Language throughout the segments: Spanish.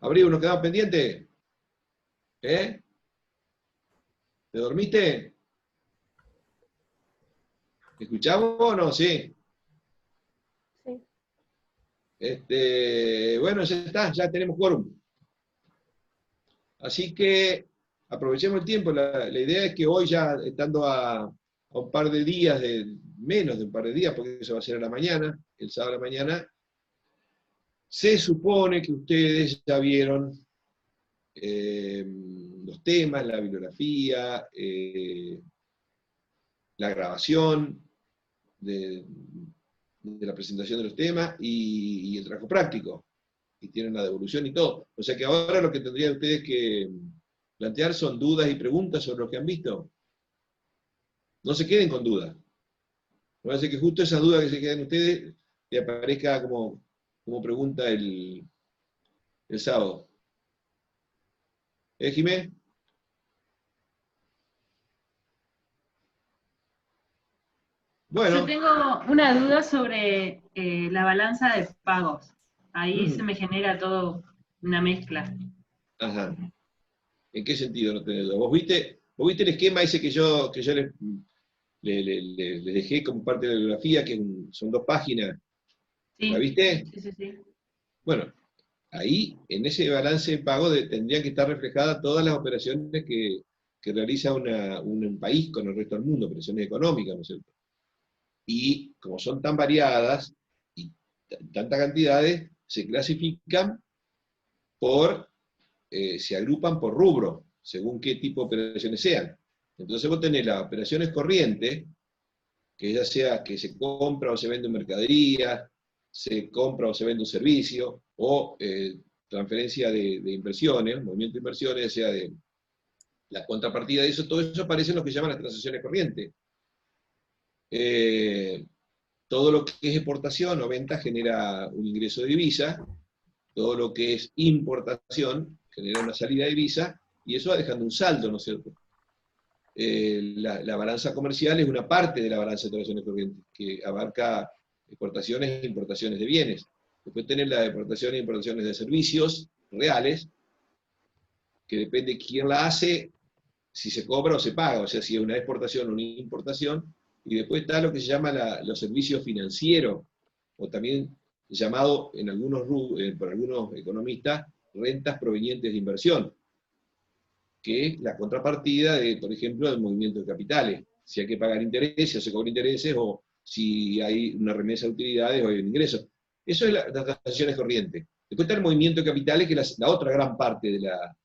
Abril, ¿nos quedamos pendientes? ¿Eh? ¿Te dormiste? ¿Escuchamos o no? Sí. Sí. Bueno, ya está, ya tenemos quórum. Así que aprovechemos el tiempo. La idea es que hoy ya, estando a un par de días, menos de un par de días, porque eso va a ser a la mañana, el sábado a la mañana, se supone que ustedes ya vieron los temas, la bibliografía, la grabación de la presentación de los temas y el trabajo práctico. Y tienen la devolución y todo. O sea que ahora lo que tendrían ustedes que plantear son dudas y preguntas sobre lo que han visto. No se queden con dudas. Me parece que justo esa duda que se quedan ustedes le aparezca como pregunta el sábado. Jimé? Yo Bueno. tengo una duda sobre la balanza de pagos. Ahí se me genera todo una mezcla. Ajá. ¿En qué sentido no tenés duda? ¿Vos viste el esquema ese que yo les dejé como parte de la bibliografía, que son 2 páginas? Sí. ¿La viste? Sí. Bueno, ahí, en ese balance de pago, tendrían que estar reflejadas todas las operaciones que realiza un país con el resto del mundo, operaciones económicas, ¿no es cierto? Y como son tan variadas y tantas cantidades, se clasifican se agrupan por rubro, según qué tipo de operaciones sean. Entonces vos tenés las operaciones corrientes, que ya sea que se compra o se vende mercadería, se compra o se vende un servicio, o transferencia de inversiones, movimiento de inversiones, sea de la contrapartida de eso, todo eso aparece en lo que llaman las transacciones corrientes. Todo lo que es exportación o venta genera un ingreso de divisa, todo lo que es importación genera una salida de divisa, y eso va dejando un saldo, ¿no es cierto? La balanza comercial es una parte de la balanza de operaciones corrientes, que abarca exportaciones e importaciones de bienes. Después tenés las exportaciones e importaciones de servicios reales, que depende quién la hace, si se cobra o se paga, o sea, si es una exportación o una importación. Y después está lo que se llama los servicios financieros, o también llamado por algunos economistas, rentas provenientes de inversión, que es la contrapartida de, por ejemplo, del movimiento de capitales. Si hay que pagar intereses, o se cobran intereses, o si hay una remesa de utilidades o hay un ingreso. Eso es las transacciones corrientes. Después está el movimiento de capitales, que es la otra gran parte de la...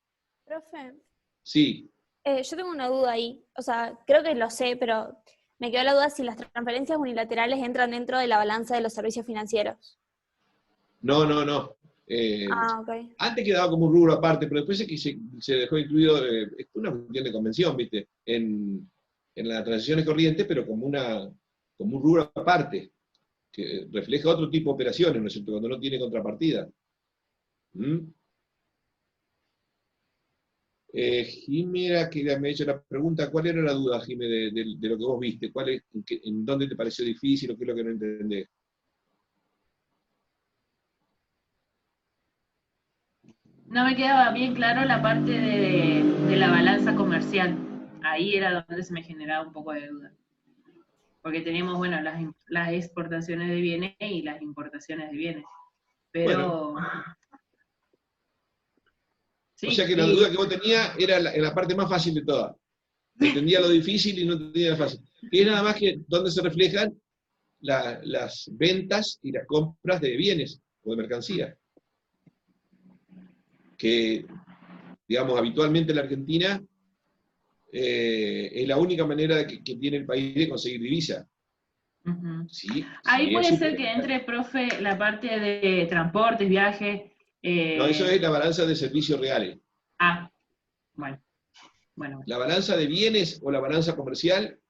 Profe. Sí. Yo tengo una duda ahí. O sea, creo que lo sé, pero me quedó la duda si las transferencias unilaterales entran dentro de la balanza de los servicios financieros. No. Ok. Antes quedaba como un rubro aparte, pero después es que se dejó incluido, es una cuestión de convención, ¿viste? En las transacciones corrientes, pero como un rubro aparte, que refleja otro tipo de operaciones, ¿no es cierto? Cuando no tiene contrapartida. Jimé, que me ha hecho la pregunta, ¿cuál era la duda, Jimé, de lo que vos viste? ¿En dónde te pareció difícil o qué es lo que no entendés? No me quedaba bien claro la parte de la balanza comercial. Ahí era donde se me generaba un poco de duda. Porque teníamos, bueno, las exportaciones de bienes y las importaciones de bienes. Pero... Bueno, sí, o sea que la duda que vos tenías era en la parte más fácil de todas. Entendía lo difícil y no entendía lo fácil. Que es nada más que donde se reflejan las ventas y las compras de bienes o de mercancías. Que, digamos, habitualmente en la Argentina es la única manera que tiene el país de conseguir divisa. Sí, ahí es puede ser súper. que entre, profe, la parte de transportes, viajes. No, eso es la balanza de servicios reales. Bueno. La balanza de bienes o la balanza comercial,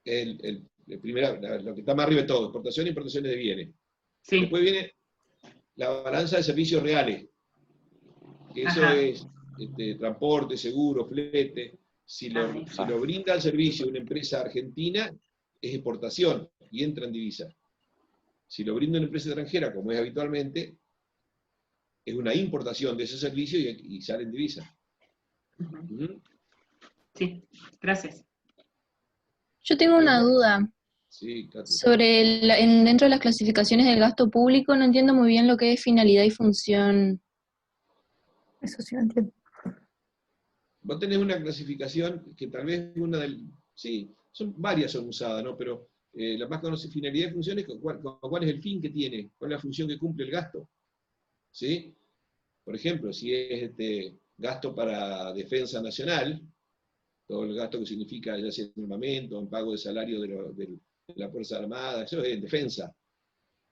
lo que está más arriba de todo, exportación e importaciones de bienes. Sí. Después viene la balanza de servicios reales, que eso es transporte, seguro, flete. Si lo brinda el servicio una empresa argentina, es exportación y entra en divisa. Si lo brinda una empresa extranjera, como es habitualmente, es una importación de ese servicio y sale en divisa. Ujú. ¿Mm? Sí, gracias. Yo tengo una duda Sí, Katy. sobre dentro de las clasificaciones del gasto público, no entiendo muy bien lo que es finalidad y función. Eso sí lo entiendo. Vos tenés una clasificación que tal vez una del... Sí, son varias son usadas, ¿no? Pero la más conocida finalidad y función es cuál es el fin que tiene, cuál es la función que cumple el gasto. ¿Sí? Por ejemplo, si es gasto para defensa nacional, todo el gasto que significa ya sea en armamento, en pago de salario de la Fuerza Armada, eso es en defensa.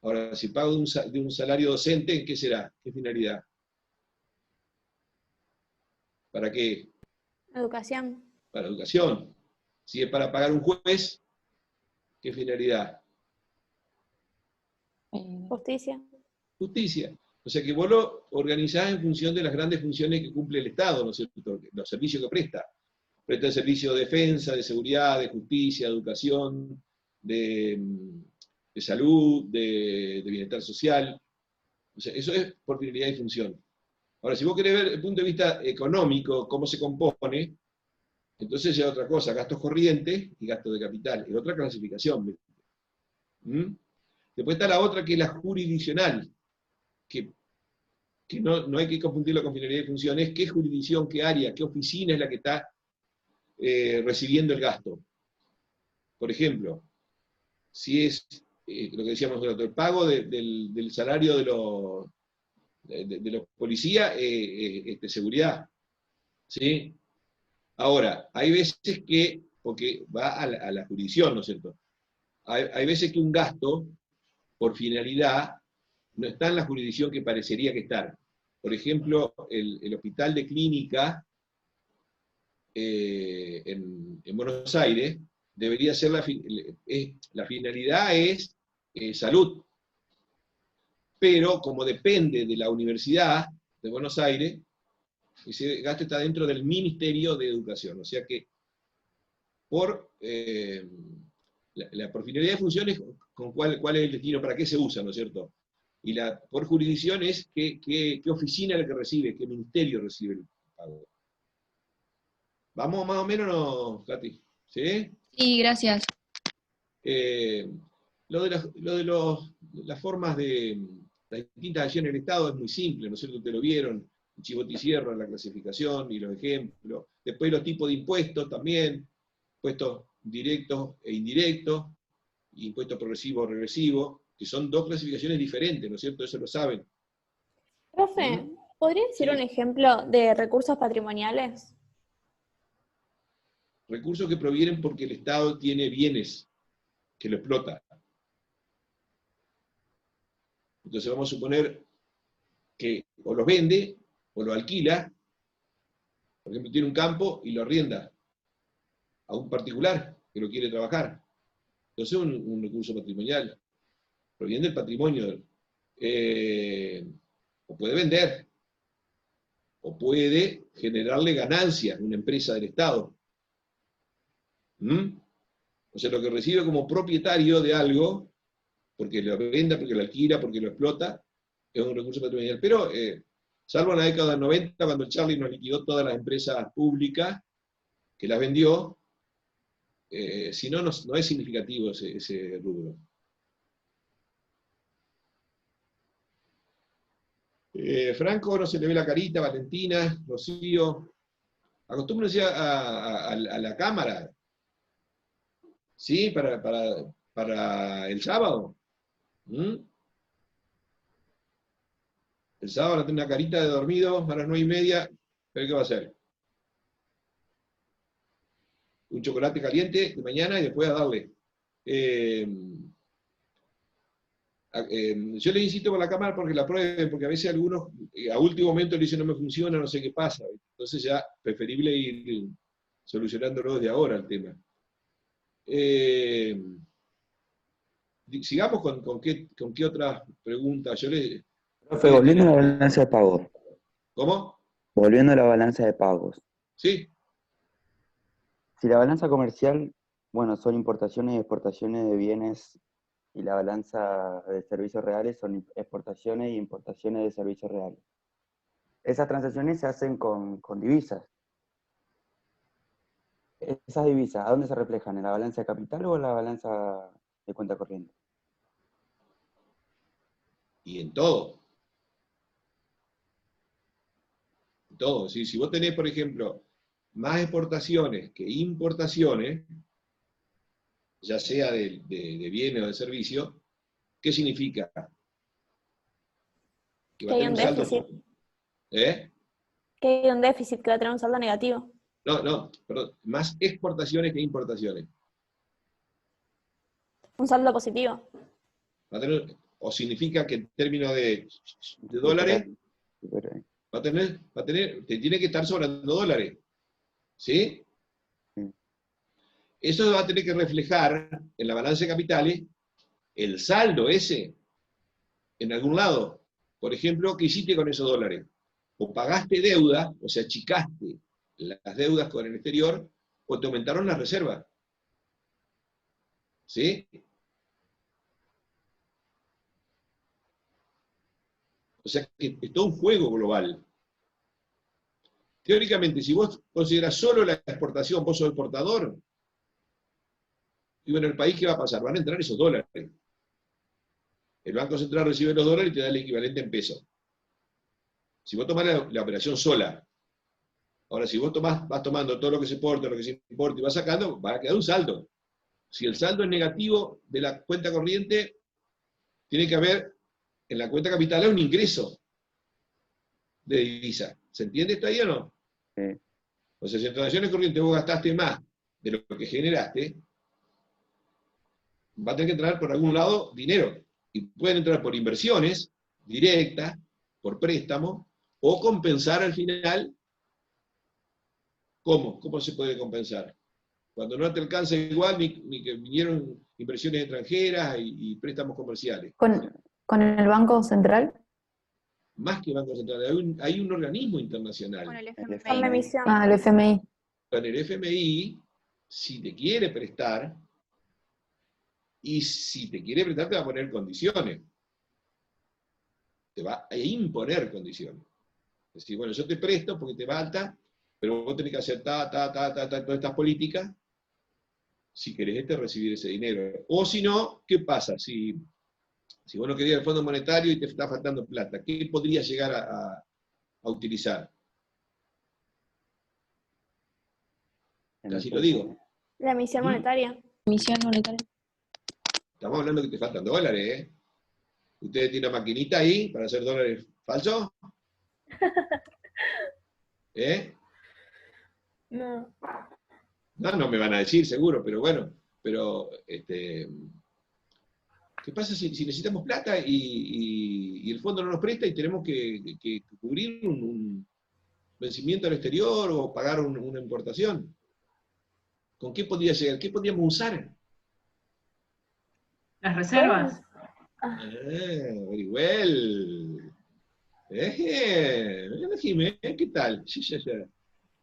Ahora, si pago de un salario docente, ¿en qué será? ¿Qué finalidad? ¿Para qué? Educación. Para educación. Si es para pagar un juez, ¿qué finalidad? Justicia. Justicia. O sea que vos lo organizás en función de las grandes funciones que cumple el Estado, ¿no es cierto? Los servicios que presta. Presta el servicio de defensa, de seguridad, de justicia, de educación, de salud, de bienestar social. O sea, eso es por finalidad y función. Ahora, si vos querés ver desde el punto de vista económico, cómo se compone, entonces ya otra cosa, gastos corrientes y gastos de capital, es otra clasificación. ¿Mm? Después está la otra que es la jurisdiccional, que no hay que confundirlo con finalidad y funciones, qué jurisdicción, qué área, qué oficina es la que está recibiendo el gasto. Por ejemplo, si es lo que decíamos nosotros, el pago del salario de los policías, seguridad. ¿Sí? Ahora, hay veces que, porque va a la jurisdicción, ¿no es cierto? Hay veces que un gasto, por finalidad, no está en la jurisdicción que parecería que está. Por ejemplo, el hospital de clínica en Buenos Aires debería ser la finalidad es salud. Pero como depende de la Universidad de Buenos Aires, ese gasto está dentro del Ministerio de Educación. O sea que por por finalidad de funciones, cuál es el destino, para qué se usa, ¿no es cierto? Y por jurisdicción es qué oficina es la que recibe, qué ministerio recibe el pago. ¿Vamos más o menos, no, Katy? ¿Sí? Sí, gracias. Lo de las formas de las distintas acciones del Estado es muy simple, ¿no es cierto? Te lo vieron, Chivotti Sierra, la clasificación y los ejemplos. Después los tipos de impuestos también, impuestos directos e indirectos, y impuestos progresivos o regresivos, que son dos clasificaciones diferentes, ¿no es cierto? Eso lo saben. Profe, ¿podría decir Sí. un ejemplo de recursos patrimoniales? Recursos que provienen porque el Estado tiene bienes que lo explota. Entonces vamos a suponer que o los vende o lo alquila, por ejemplo, tiene un campo y lo arrienda a un particular que lo quiere trabajar. Entonces es un recurso patrimonial, proviene del patrimonio. O puede vender, o puede generarle ganancias a una empresa del Estado. ¿Mm? O sea, lo que recibe como propietario de algo, porque lo venda, porque lo alquila, porque lo explota, es un recurso patrimonial. Pero, salvo en la década del 90, cuando Charlie nos liquidó todas las empresas públicas, que las vendió, si no, no es significativo ese rubro. Franco, no se le ve la carita, Valentina, Rocío. Acostúmbrense a la cámara, ¿sí? Para el sábado. ¿Mm? El sábado van a tener una carita de dormido a las 9:30. ¿Pero qué va a hacer? Un chocolate caliente de mañana y después a darle. Yo les insisto por la cámara porque la prueben, porque a veces algunos a último momento le dicen no me funciona, no sé qué pasa. Entonces ya preferible ir solucionándolo desde ahora el tema. Sigamos con qué otras preguntas. Profe, volviendo a la balanza de pagos. ¿Cómo? Volviendo a la balanza de pagos. Sí. Si la balanza comercial, bueno, son importaciones y exportaciones de bienes, y la balanza de servicios reales son exportaciones y importaciones de servicios reales. esas transacciones se hacen con divisas. ¿Esas divisas a dónde se reflejan? ¿En la balanza de capital o en la balanza de cuenta corriente? Y en todo. En todo. Si vos tenés, por ejemplo, más exportaciones que importaciones, ya sea de bienes o de servicios, ¿qué significa? Que va a Que hay tener un un saldo. déficit. ¿Eh? Que hay un déficit que va a tener un saldo negativo. No, perdón. Más exportaciones que importaciones. Un saldo positivo. Va a tener, o significa que en términos de dólares, va a tener, te tiene que estar sobrando dólares. ¿Sí? Sí. Eso va a tener que reflejar en la balanza de capitales el saldo ese en algún lado. Por ejemplo, ¿qué hiciste con esos dólares? O pagaste deuda, o sea, achicaste las deudas con el exterior, o te aumentaron las reservas. ¿Sí? O sea, que es todo un juego global. Teóricamente, si vos considerás solo la exportación, vos sos exportador, y bueno, el país, ¿qué va a pasar? Van a entrar esos dólares. El Banco Central recibe los dólares y te da el equivalente en pesos. Si vos tomás la operación sola, ahora si vos vas tomando todo lo que se exporta, lo que se importa y vas sacando, va a quedar un saldo. Si el saldo es negativo de la cuenta corriente, tiene que haber en la cuenta capital un ingreso de divisa. ¿Se entiende esto ahí o no? Sí. O sea, si en transacciones corrientes vos gastaste más de lo que generaste, va a tener que entrar por algún lado dinero. Y pueden entrar por inversiones directas, por préstamo, o compensar al final. ¿Cómo? ¿Cómo se puede compensar? Cuando no te alcanza igual, ni que vinieron inversiones extranjeras y préstamos comerciales. ¿Con el Banco Central? Más que Banco Central, hay un organismo internacional. Con el El FMI. Con la emisión. Ah, el FMI. Con el FMI, si te quiere prestar, y si te quiere prestar te va a poner condiciones. Te va a imponer condiciones. Es decir, bueno, yo te presto porque te falta, pero vos tenés que hacer todas estas políticas si querés recibir ese dinero. O si no, ¿qué pasa? Si vos no querías el Fondo Monetario y te está faltando plata, ¿qué podrías llegar a utilizar? Así lo digo. La emisión ¿Mm? monetaria. Emisión monetaria. Estamos hablando que te faltan dólares, ¿eh? ¿Ustedes tienen una maquinita ahí para hacer dólares falsos? ¿Eh? No. No me van a decir seguro, pero bueno, ¿qué pasa si necesitamos plata y el fondo no nos presta y tenemos que cubrir un vencimiento al exterior o pagar una importación? ¿Con qué podría llegar? ¿Qué podríamos usar? Las reservas. Very well. Jimé, ¿qué tal? Sí.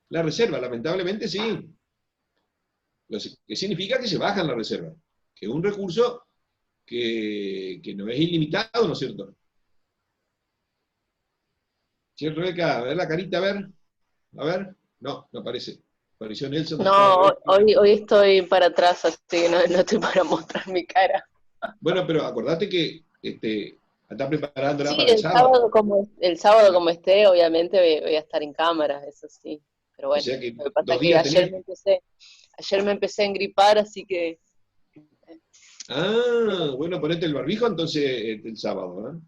La reserva, lamentablemente sí. Lo que significa que se bajan las reservas, que es un recurso que no es ilimitado, ¿no es cierto? ¿Cierto, Rebeca? A ver la carita, a ver. No aparece. Apareció Nelson. No, hoy estoy para atrás, así que no estoy para mostrar mi cara. Bueno, pero acordate que está preparándola Sí, para el sábado. el sábado como esté, obviamente voy a estar en cámara, eso sí. Pero bueno, O sea que lo que pasa 2 es que días ayer me empecé a engripar, así que... Bueno, ponete el barbijo entonces el sábado,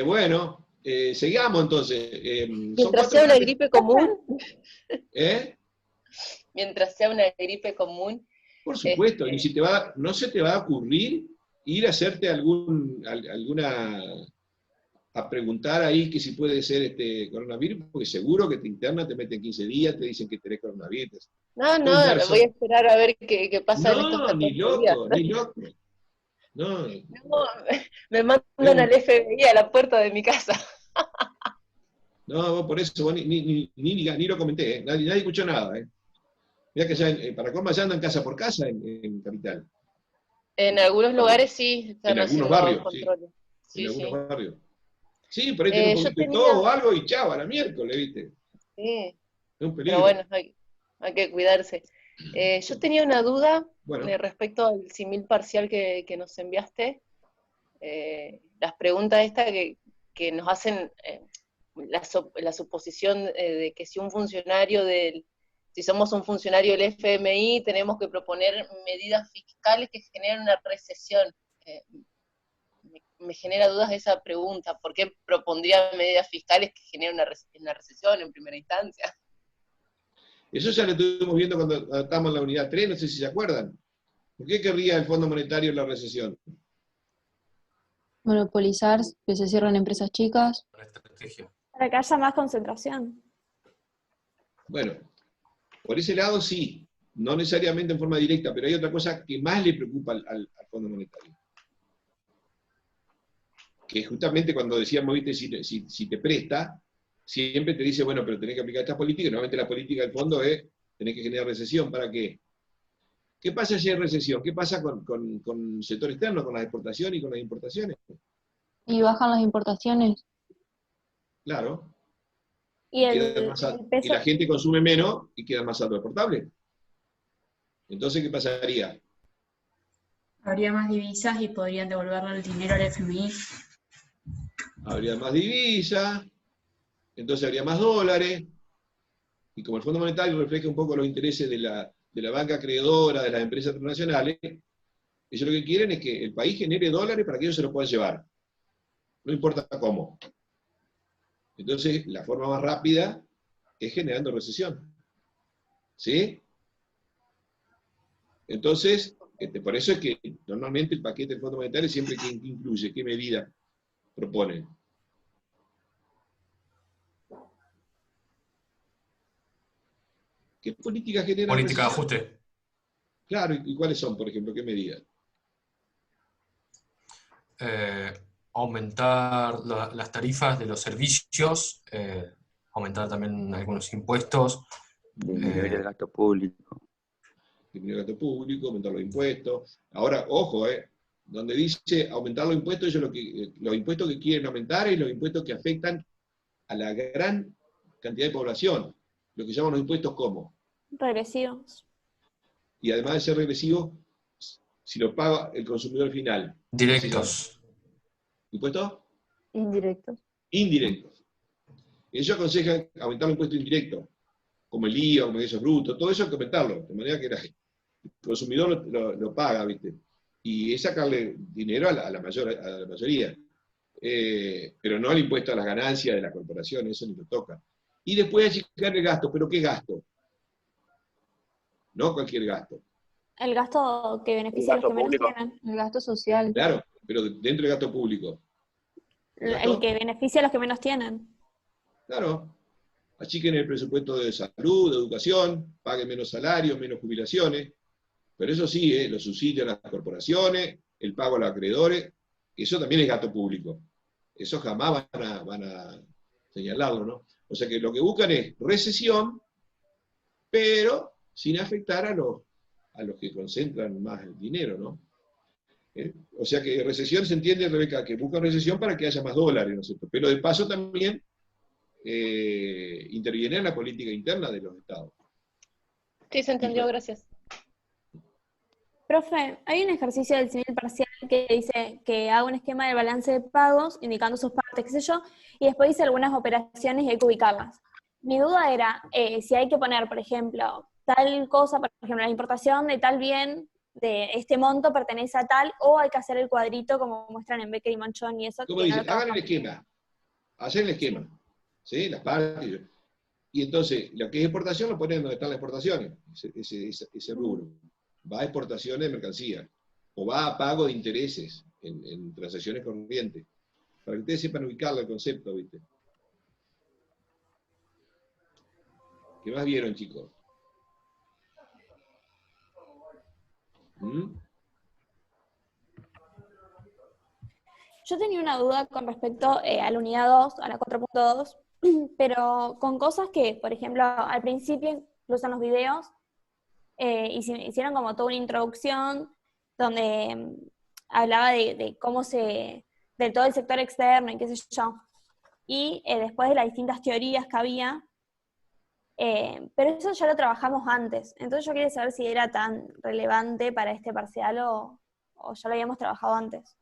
bueno, sigamos entonces. Mientras sea una gripe común, ¿Eh? mientras sea una gripe común. Por supuesto, y no se te va a ocurrir ir a hacerte a preguntar ahí que si puede ser coronavirus, porque seguro que te internan, te meten 15 días, te dicen que tenés coronavirus. No, voy a esperar a ver qué pasa en estos 14 ni loco, días. ni loco. No, me mandan al FBI a la puerta de mi casa. no, vos por eso vos ni lo comenté, nadie escuchó nada. Mirá que ya para colma ya andan casa por casa en Capital. En algunos lugares sí, están En algunos haciendo barrios, controles. Sí, algunos sí. barrios. Sí, por ahí tiene un Yo poquito de tenía, todo o algo y chao, a la miércoles, ¿viste? sí, Es un pero peligro. bueno, hay que cuidarse. Yo tenía una duda Bueno, respecto al símil parcial que nos enviaste. Las preguntas estas que nos hacen la suposición de que si si somos un funcionario del FMI, tenemos que proponer medidas fiscales que generen una recesión. Me genera dudas esa pregunta. ¿Por qué propondría medidas fiscales que generen una recesión en primera instancia? eso ya lo estuvimos viendo cuando estábamos en la unidad 3, no sé si se acuerdan. ¿Por qué querría el Fondo Monetario la recesión? Monopolizar, que se cierran empresas chicas. Una estrategia. Para que haya más concentración. Bueno, por ese lado sí, no necesariamente en forma directa, pero hay otra cosa que más le preocupa al Fondo Monetario. Que justamente cuando decíamos, viste, si te presta, siempre te dice, bueno, pero tenés que aplicar estas políticas. Normalmente la política del fondo es, tenés que generar recesión. ¿Para qué? ¿Qué pasa si hay recesión? ¿Qué pasa con el sector externo, con las exportaciones y con las importaciones? Y bajan las importaciones. Claro. Y Y el peso, la gente consume menos y queda más alto exportable. Entonces, ¿qué pasaría? Habría más divisas y podrían devolverle el dinero al FMI. Habría más divisas, entonces habría más dólares, y como el Fondo Monetario refleja un poco los intereses de la banca acreedora, de las empresas transnacionales, ellos lo que quieren es que el país genere dólares para que ellos se los puedan llevar. No importa cómo. Entonces, la forma más rápida es generando recesión. ¿Sí? Entonces, por eso es que normalmente el paquete del Fondo Monetario siempre que incluye, qué medida propone. ¿Qué políticas generan Política de recesión? ajuste. Claro, ¿y cuáles son, por ejemplo? ¿Qué medidas? Aumentar las tarifas de los servicios, aumentar también algunos impuestos. Disminuir el gasto público. Disminuir el gasto público, aumentar los impuestos. Ahora, ojo, donde dice aumentar los impuestos, ellos los impuestos que quieren aumentar es los impuestos que afectan a la gran cantidad de población, lo que llaman los impuestos ¿cómo? regresivos. Y además de ser regresivo, si lo paga el consumidor final. Directos. ¿Impuestos? Indirectos. Indirectos. Ellos aconsejan aumentar los impuestos indirectos, como el IVA, como ingresos brutos, todo eso hay que aumentarlo, de manera que el consumidor lo paga, ¿viste? Y es sacarle dinero a la mayoría. Pero no el impuesto a las ganancias de las corporaciones, eso ni lo toca. Y después achicar el gasto, ¿pero qué gasto? No cualquier gasto. El gasto que beneficia a los que menos tienen. El gasto social. Claro, pero dentro del gasto público. El que beneficia a los que menos tienen. Claro. Achiquen el presupuesto de salud, de educación, paguen menos salarios, menos jubilaciones. Pero eso sí, los subsidios a las corporaciones, el pago a los acreedores, eso también es gasto público. Eso jamás van a señalarlo, ¿no? O sea que lo que buscan es recesión, pero sin afectar a los que concentran más el dinero, ¿no? O sea que recesión se entiende, Rebeca, que buscan recesión para que haya más dólares, ¿no es cierto? Pero de paso también interviene en la política interna de los estados. Sí, se entendió, gracias. Profe, hay un ejercicio del símil parcial que dice que haga un esquema de balance de pagos, indicando sus partes, qué sé yo, y después dice algunas operaciones y hay que ubicarlas. Mi duda era si hay que poner, por ejemplo, tal cosa, por ejemplo, la importación de tal bien, de este monto pertenece a tal, o hay que hacer el cuadrito como muestran en Becker y Manchón y eso. ¿Cómo dice? Hagan el esquema. Hacen el esquema. ¿Sí? Las partes. Y entonces, lo que es exportación lo ponen donde están las exportaciones, ese rubro. Va a exportaciones de mercancía, o va a pago de intereses en transacciones corrientes. Para que ustedes sepan ubicarlo el concepto, ¿viste? ¿Qué más vieron, chicos? Yo tenía una duda con respecto a la unidad 2, a la 4.2, pero con cosas que, por ejemplo, al principio, incluso en los videos, hicieron como toda una introducción donde hablaba de cómo se de todo el sector externo y qué sé yo. Y después de las distintas teorías que había, pero eso ya lo trabajamos antes. Entonces yo quería saber si era tan relevante para este parcial o ya lo habíamos trabajado antes.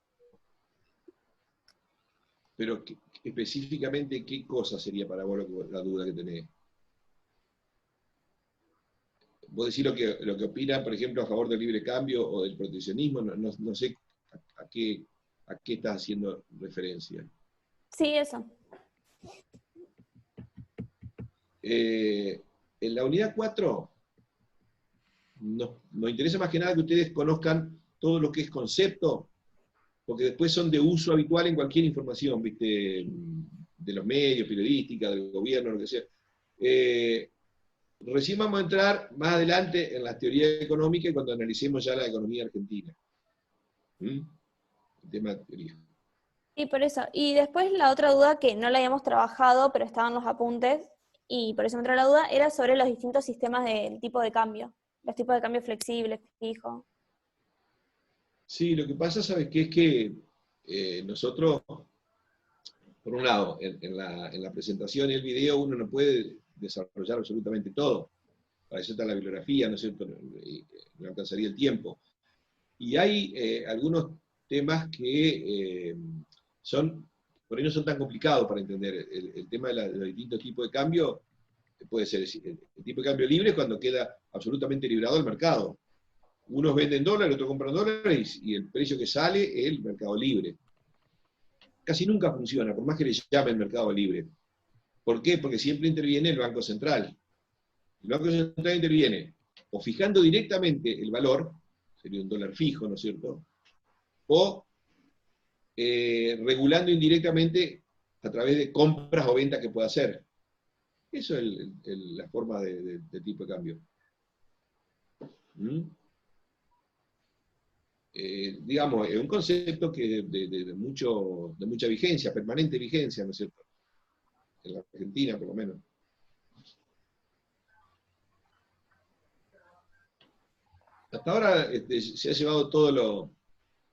Pero específicamente, ¿qué cosa sería para vos la duda que tenés? Vos decís lo que opinan, por ejemplo, a favor del libre cambio o del proteccionismo, no sé a qué estás haciendo referencia. Sí, eso. En la unidad 4 nos interesa más que nada que ustedes conozcan todo lo que es concepto, porque después son de uso habitual en cualquier información, ¿viste? De los medios, periodística, del gobierno, lo que sea. Recién vamos a entrar más adelante en la teoría económica y cuando analicemos ya la economía argentina. El tema de teoría. Sí, por eso. Y después la otra duda que no la habíamos trabajado, pero estaban los apuntes, y por eso me entró la duda, era sobre los distintos sistemas del tipo de cambio. Los tipos de cambio flexibles, fijo. Sí, lo que pasa, ¿sabes qué? Es que nosotros, por un lado, en la presentación y el video uno no puede desarrollar absolutamente todo. Para eso está la bibliografía, ¿no es cierto? No alcanzaría el tiempo. Y hay algunos temas que por ahí no son tan complicados para entender. El tema de los distintos tipos de cambio puede ser el tipo de cambio libre cuando queda absolutamente librado el mercado. Unos venden dólares, otros compran dólares y el precio que sale es el mercado libre. Casi nunca funciona, por más que le llamen mercado libre. ¿Por qué? Porque siempre interviene el Banco Central. El Banco Central interviene o fijando directamente el valor, sería un dólar fijo, ¿no es cierto? O regulando indirectamente a través de compras o ventas que pueda hacer. Eso es la forma de tipo de cambio. Digamos, es un concepto que de mucha vigencia, permanente vigencia, ¿no es cierto? En la Argentina, por lo menos. Hasta ahora se ha llevado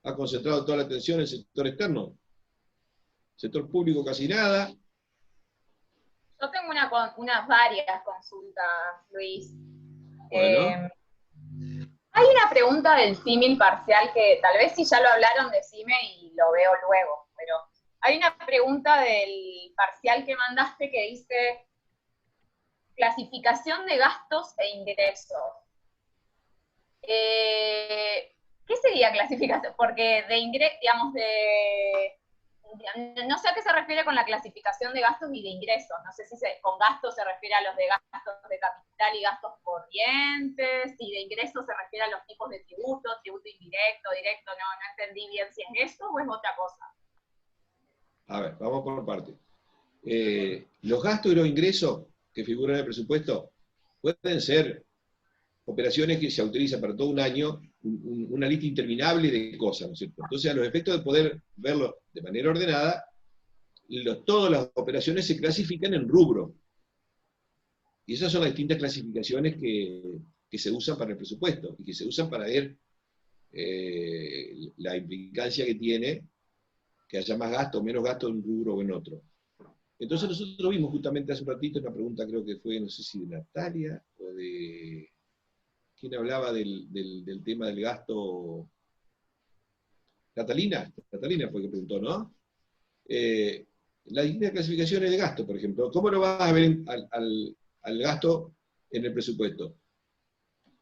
ha concentrado toda la atención en el sector externo. Sector público casi nada. Yo tengo unas varias consultas, Luis. Bueno. Hay una pregunta del símil parcial que tal vez si ya lo hablaron, decime y lo veo luego, pero hay una pregunta del parcial que mandaste que dice clasificación de gastos e ingresos. ¿Qué sería clasificación? Porque no sé a qué se refiere con la clasificación de gastos y de ingresos. No sé si con gastos se refiere a los de gastos de capital y gastos corrientes, y de ingresos se refiere a los tipos de tributo indirecto, directo. No entendí bien si es eso o es otra cosa. A ver, vamos por parte. Los gastos y los ingresos que figuran en el presupuesto pueden ser operaciones que se autorizan para todo un año, una lista interminable de cosas, ¿no es cierto? Entonces, a los efectos de poder verlo de manera ordenada, todas las operaciones se clasifican en rubro. Y esas son las distintas clasificaciones que se usan para el presupuesto, y que se usan para ver la implicancia que tiene que haya más gasto o menos gasto en un rubro o en otro. Entonces nosotros vimos justamente hace un ratito una pregunta, creo que fue, no sé si de Natalia, o de... ¿Quién hablaba del tema del gasto? Catalina fue que preguntó, ¿no? Las distintas clasificaciones de gasto, por ejemplo. ¿Cómo lo vas a ver al gasto en el presupuesto?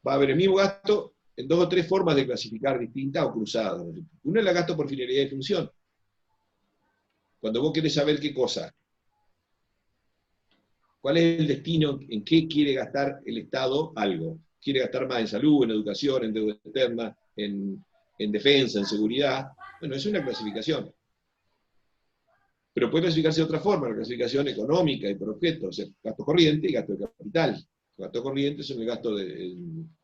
Va a haber el mismo gasto en 2 o 3 formas de clasificar distintas o cruzadas. Una es el gasto por finalidad y función. Cuando vos querés saber qué cosa, cuál es el destino, en qué quiere gastar el Estado algo. Quiere gastar más en salud, en educación, en deuda externa, en defensa, en seguridad. Bueno, es una clasificación. Pero puede clasificarse de otra forma, la clasificación económica y por objeto, o sea, gasto corriente y gasto de capital. El gasto corriente es el gasto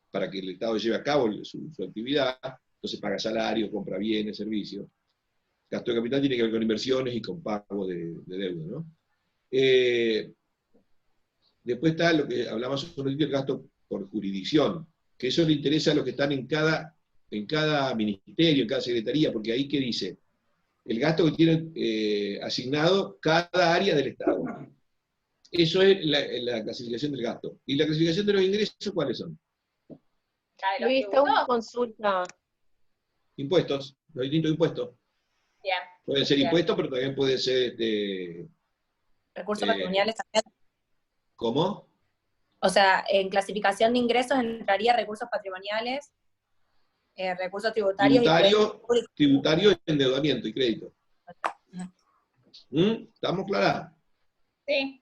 para que el Estado lleve a cabo su actividad, entonces paga salario, compra bienes, servicios. Gasto de capital tiene que ver con inversiones y con pago de deuda, ¿no? Después está lo que hablamos sobre el gasto por jurisdicción, que eso le interesa a los que están en cada ministerio, en cada secretaría, porque ahí que dice, el gasto que tiene asignado cada área del Estado. Eso es la clasificación del gasto. ¿Y la clasificación de los ingresos cuáles son? Luis, tengo una consulta. Impuestos, los distintos impuestos. Bien. Pueden ser Bien. impuestos, pero también pueden ser... Recursos patrimoniales también. ¿Cómo? O sea, en clasificación de ingresos entraría recursos patrimoniales, recursos tributarios Tributario, endeudamiento y crédito. ¿Estamos claras? Sí.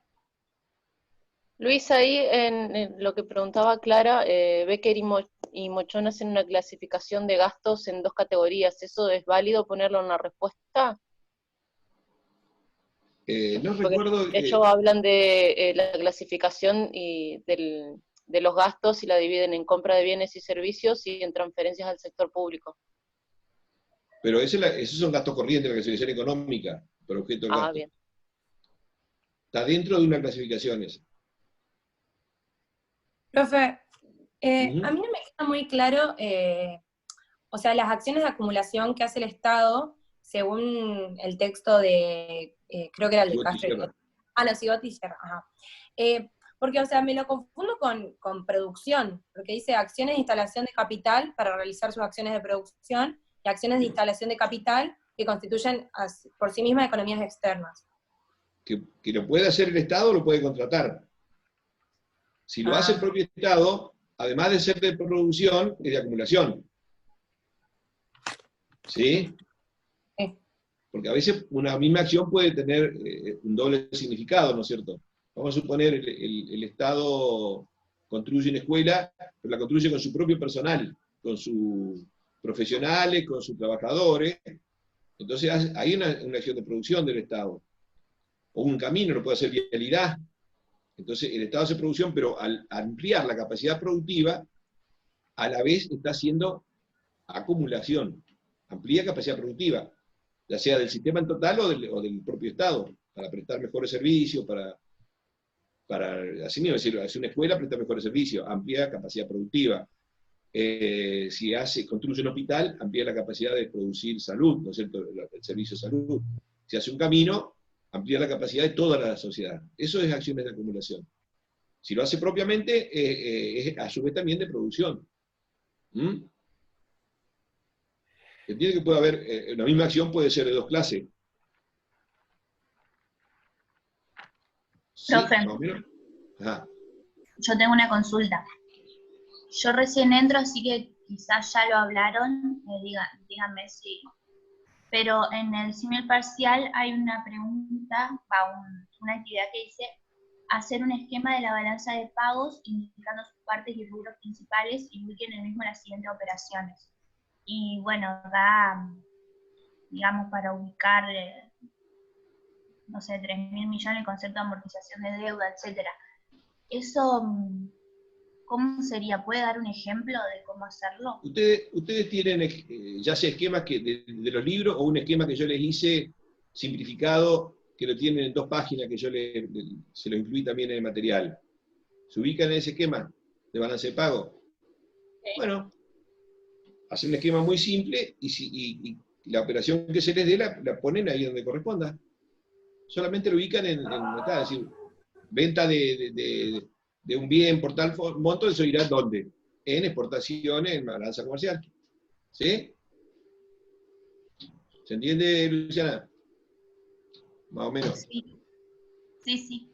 Luis, ahí en lo que preguntaba Clara, Becker y Mochón hacen una clasificación de gastos en 2 categorías. ¿Eso es válido ponerlo en la respuesta? No Porque recuerdo... ellos hablan de la clasificación de los gastos y la dividen en compra de bienes y servicios y en transferencias al sector público. Pero esos son gastos corrientes, la clasificación económica, por objeto del gasto. Bien. Está dentro de una clasificación esa. Profe, a mí no me queda muy claro, o sea, las acciones de acumulación que hace el Estado, según el texto de, creo que era el de Castro. Sigotti y Sierra, ajá. Porque, o sea, me lo confundo con producción, porque dice acciones de instalación de capital para realizar sus acciones de producción y acciones de instalación de capital que constituyen por sí mismas economías externas. Que lo puede hacer el Estado, lo puede contratar. Si lo hace el propio Estado, además de ser de producción, es de acumulación. ¿Sí? Porque a veces una misma acción puede tener un doble significado, ¿no es cierto? Vamos a suponer, el Estado construye una escuela, pero la construye con su propio personal, con sus profesionales, con sus trabajadores. Entonces hay una acción de producción del Estado. O un camino, no puede hacer vialidad. Entonces el Estado hace producción, pero al ampliar la capacidad productiva, a la vez está haciendo acumulación. Amplía capacidad productiva, ya sea del sistema en total o del propio Estado, para prestar mejores servicios, para así mismo, es decir, hace una escuela, presta mejores servicios, amplía capacidad productiva. Si construye un hospital, amplía la capacidad de producir salud, ¿no es cierto?, el servicio de salud. Si hace un camino, amplía la capacidad de toda la sociedad. Eso es acciones de acumulación. Si lo hace propiamente, es a su vez también de producción. Entiende que puede haber, la misma acción puede ser de 2 clases. ¿Sí? Profe, ¿Más o menos? Ajá. yo tengo una consulta. Yo recién entro, así que quizás ya lo hablaron, díganme si. Pero en el símil parcial hay una pregunta, una actividad que dice hacer un esquema de la balanza de pagos indicando sus partes y rubros principales y ubiquen el mismo las siguientes operaciones. Y bueno, da, digamos, para ubicar, no sé, 3.000 millones el concepto de amortización de deuda, etcétera. Eso, ¿cómo sería? ¿Puede dar un ejemplo de cómo hacerlo? Ustedes tienen ya sea esquemas de los libros o un esquema que yo les hice simplificado, que lo tienen en 2 páginas, que yo se lo incluí también en el material. ¿Se ubican en ese esquema de balance de pago? Sí. Bueno, hacen un esquema muy simple y la operación que se les dé la ponen ahí donde corresponda. Solamente lo ubican es decir, venta de un bien por tal monto, eso irá ¿dónde? En exportaciones, en balanza comercial. ¿Sí? ¿Se entiende, Luciana? Más o menos. Sí, sí, sí.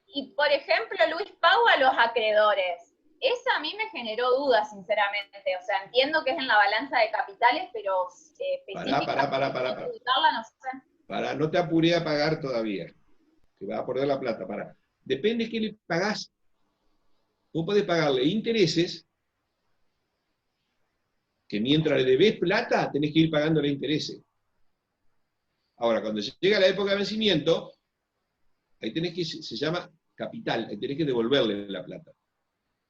Y por ejemplo, Luis, pago a los acreedores. Esa a mí me generó dudas, sinceramente. O sea, entiendo que es en la balanza de capitales, pero Pará, no te apuré a pagar todavía. Que vas a perder la plata, pará. Depende de qué le pagás. Vos podés pagarle intereses, que mientras le debés plata, tenés que ir pagándole intereses. Ahora, cuando llega la época de vencimiento, ahí tenés que, se llama capital, ahí tenés que devolverle la plata.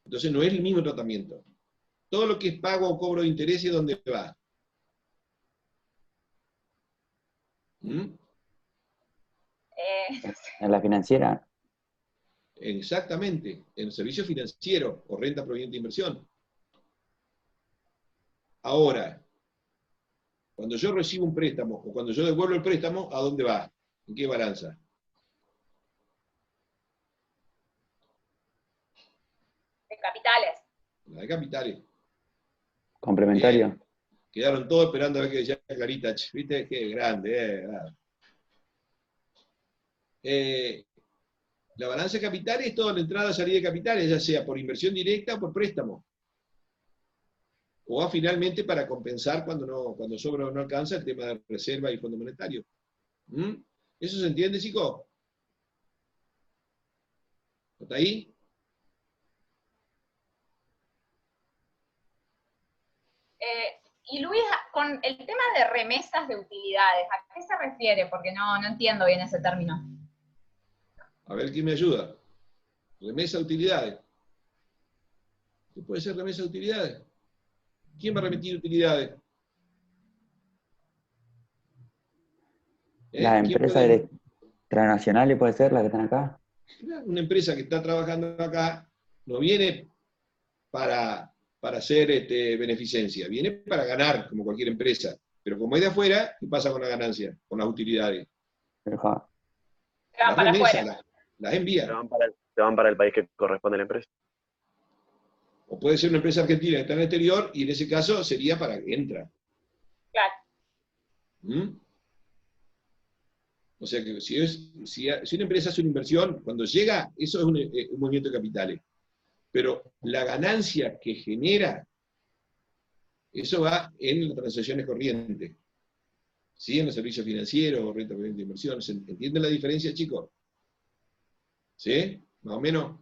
Entonces no es el mismo tratamiento. Todo lo que es pago o cobro de intereses, ¿dónde va? En la financiera. Exactamente, en servicio financiero o renta proveniente de inversión. Ahora, Cuando yo recibo un préstamo, o cuando yo devuelvo el préstamo, ¿a dónde va? ¿En qué balanza? De capitales. La de capitales. Complementario. Bien. Quedaron todos esperando a ver qué decía Clarita, ¿viste? Qué grande, La balanza de capitales es toda la entrada y salida de capitales, ya sea por inversión directa o por préstamo. O va finalmente para compensar cuando sobra o no alcanza el tema de reserva y fondo monetario. ¿Eso se entiende, chicos? ¿Está ahí? Y Luis, con el tema de remesas de utilidades, ¿a qué se refiere? Porque no entiendo bien ese término. A ver quién me ayuda. Remesa de utilidades. ¿Qué puede ser remesa de utilidades? ¿Quién va a remitir utilidades? Las empresas transnacionales puede ser, las que están acá. Una empresa que está trabajando acá no viene para hacer beneficencia, viene para ganar, como cualquier empresa. Pero como es de afuera, ¿qué pasa con la ganancia? Con las utilidades. Las remesas, las envía. Se van para el país que corresponde a la empresa. O puede ser una empresa argentina que está en el exterior, y en ese caso sería para que entra. Claro. O sea que si una empresa hace una inversión, cuando llega, eso es un movimiento de capitales. Pero la ganancia que genera, eso va en las transacciones corrientes. ¿Sí? En los servicios financieros o renta corriente de inversión. ¿Entienden la diferencia, chicos? ¿Sí? Más o menos.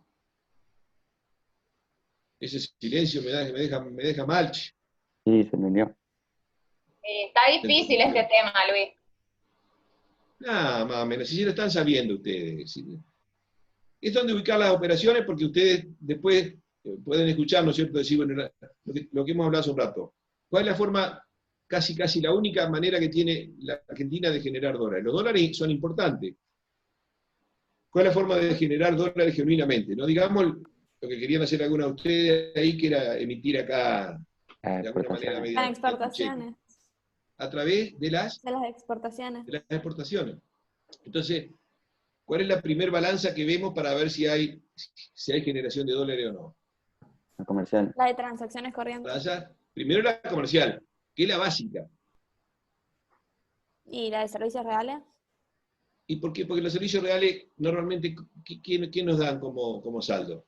Ese silencio me deja mal. Sí, se entendió. Está difícil este tema, Luis. Nada, más o menos. Si lo están sabiendo ustedes. Es donde ubicar las operaciones, porque ustedes después pueden escuchar, ¿no es cierto?, decir, bueno, lo que hemos hablado hace un rato. ¿Cuál es la forma, casi la única manera que tiene la Argentina de generar dólares? Los dólares son importantes. ¿Cuál es la forma de generar dólares genuinamente? No digamos lo que querían hacer algunos de ustedes ahí, que era emitir acá, de alguna manera, Las exportaciones. A través de las exportaciones. De las exportaciones. Entonces, ¿cuál es la primer balanza que vemos para ver si hay generación de dólares o no? La comercial. La de transacciones corrientes. Primero la comercial, que es la básica. ¿Y la de servicios reales? ¿Y por qué? Porque los servicios reales, normalmente, ¿qué nos dan como saldo?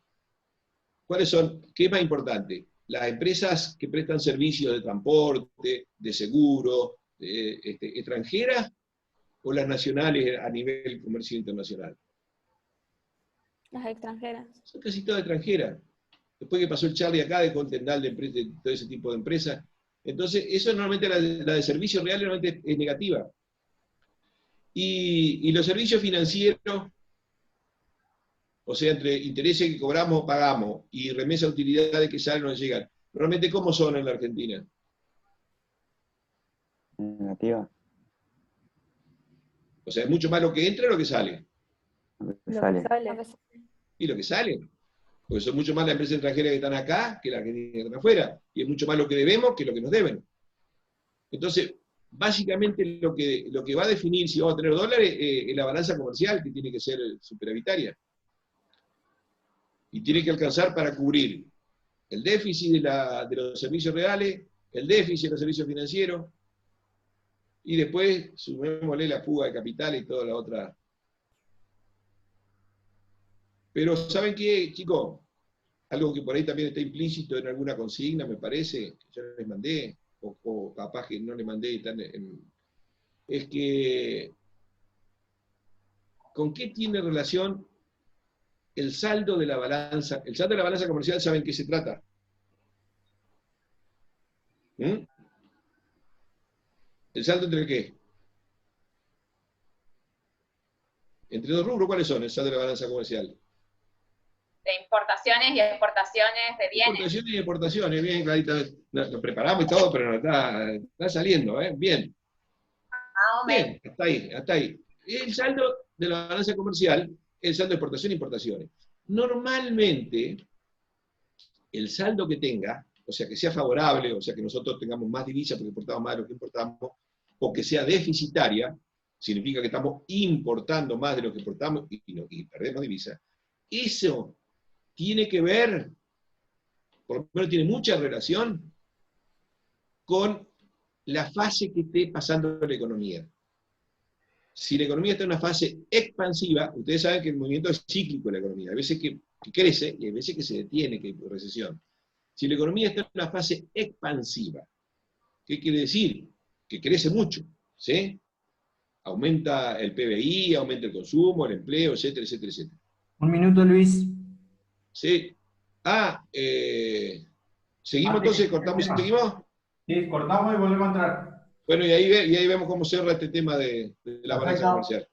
¿Cuáles son? ¿Qué es más importante? Las empresas que prestan servicios de transporte, de seguro, extranjeras, o las nacionales a nivel comercio internacional. Las extranjeras. Son casi todas extranjeras. Después que pasó el Charlie acá de Continental, de todo ese tipo de empresas. Entonces, eso normalmente, la de servicios reales normalmente es negativa. Y los servicios financieros, o sea, entre intereses que cobramos o pagamos, y remesa de utilidades que salen o no llegan, normalmente, ¿cómo son en la Argentina? Negativa. O sea, es mucho más lo que entra o lo que sale. Lo que sale. Y lo que sale. Porque son mucho más las empresas extranjeras que están acá que las que están afuera. Y es mucho más lo que debemos que lo que nos deben. Entonces, básicamente lo que va a definir si vamos a tener dólares es la balanza comercial, que tiene que ser superavitaria. Y tiene que alcanzar para cubrir el déficit de los servicios reales, el déficit de los servicios financieros, y después sumémosle la fuga de capital y toda la otra. Pero ¿saben qué, chicos? Algo que por ahí también está implícito en alguna consigna, me parece, que yo les mandé, o capaz que no les mandé, es que ¿con qué tiene relación el saldo de la balanza? El saldo de la balanza comercial, ¿saben qué se trata? ¿El saldo entre qué? Entre dos rubros, ¿cuáles son el saldo de la balanza comercial? De importaciones y exportaciones de bienes. Importaciones y exportaciones, bien, clarita. Lo preparamos y todo, pero no está saliendo, ¿eh? Bien. Bien, hasta ahí. El saldo de la balanza comercial es el saldo de exportación e importaciones. Normalmente, el saldo que tenga o sea, que sea favorable, o sea, que nosotros tengamos más divisas porque importamos más de lo que importamos, o que sea deficitaria, significa que estamos importando más de lo que importamos y perdemos divisas. Eso tiene que ver, por lo menos tiene mucha relación con la fase que esté pasando la economía. Si la economía está en una fase expansiva, ustedes saben que el movimiento es cíclico en la economía, hay veces que crece y hay veces que se detiene, que hay recesión. Si la economía está en una fase expansiva, ¿qué quiere decir? Que crece mucho, ¿sí? Aumenta el PBI, aumenta el consumo, el empleo, etcétera, etcétera, etcétera. Un minuto, Luis. Sí. ¿Seguimos entonces? ¿Cortamos y seguimos? Sí, cortamos y volvemos a entrar. Bueno, y ahí vemos cómo cierra este tema de la balanza comercial.